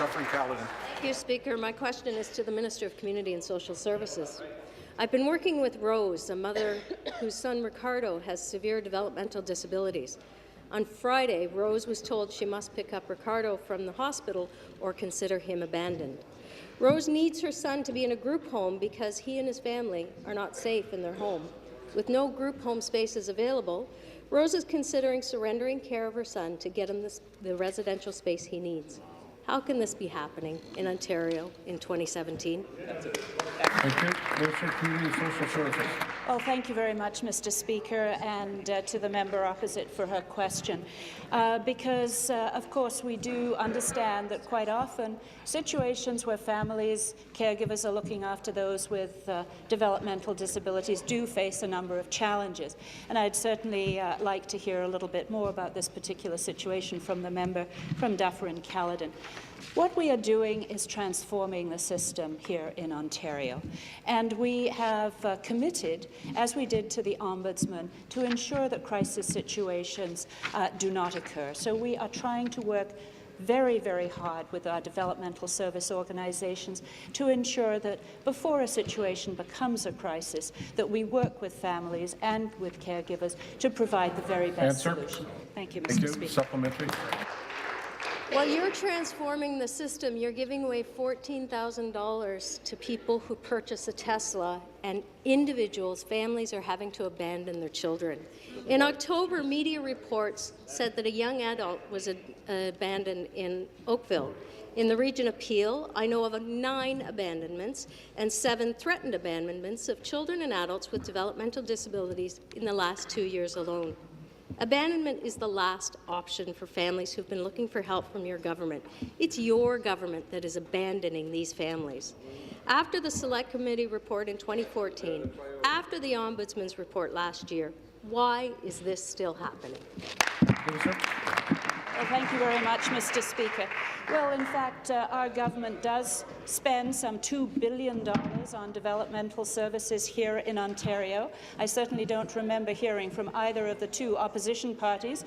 Dufferin-Caledon. Thank you, Speaker. My question is to the Minister of Community and Social Services. I've been working with Rose, a mother whose son Ricardo has severe developmental disabilities. On Friday, Rose was told she must pick up Ricardo from the hospital or consider him abandoned. Rose needs her son to be in a group home because he and his family are not safe in their home. With no group home spaces available, Rose is considering surrendering care of her son to get him the residential space he needs. How can this be happening in Ontario in 2017? Thank you. Minister of Community and Social Services. Well, thank you very much, Mr. Speaker, and to the member opposite for her question. Because, of course, we do understand that quite often situations where families, caregivers are looking after those with developmental disabilities do face a number of challenges. And I'd certainly like to hear a little bit more about this particular situation from the member from Dufferin-Caledon. What we are doing is transforming the system here in Ontario, and we have committed, as we did to the Ombudsman, to ensure that crisis situations do not occur. So we are trying to work very, very hard with our developmental service organizations to ensure that before a situation becomes a crisis, that we work with families and with caregivers to provide the very best solution. Thank you, Mr. Speaker. Supplementary. While you're transforming the system, you're giving away $14,000 to people who purchase a Tesla, and individuals, families, are having to abandon their children. In October, media reports said that a young adult was abandoned in Oakville. In the region of Peel, I know of 9 abandonments and 7 threatened abandonments of children and adults with developmental disabilities in the last 2 years alone. Abandonment is the last option for families who've been looking for help from your government. It's your government that is abandoning these families. After the Select Committee report in 2014, after the Ombudsman's report last year, why is this still happening? Well, thank you very much, Mr. Speaker. Well, in fact, our government does spend some $2 billion on developmental services here in Ontario. I certainly don't remember hearing from either of the 2 opposition parties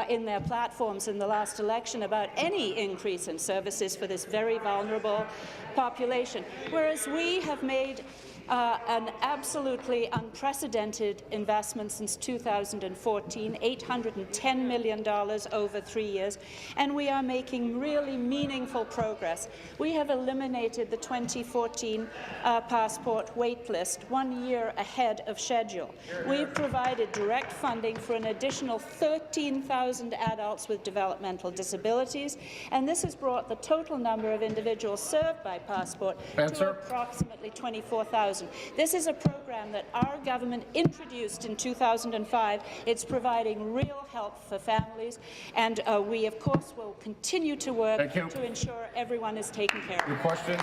in their platforms in the last election about any increase in services for this very vulnerable population, whereas we have made an absolutely unprecedented investment since 2014, $810 million over 3 years, and we are making really meaningful progress. We have eliminated the 2014 passport wait list 1 year ahead of schedule. We've provided direct funding for an additional 13,000 adults with developmental disabilities, and this has brought the total number of individuals served by passport to approximately 24,000. This is a program that our government introduced in 2005. It's providing real help for families, and we, of course, will continue to work to ensure everyone is taken care of. Your question.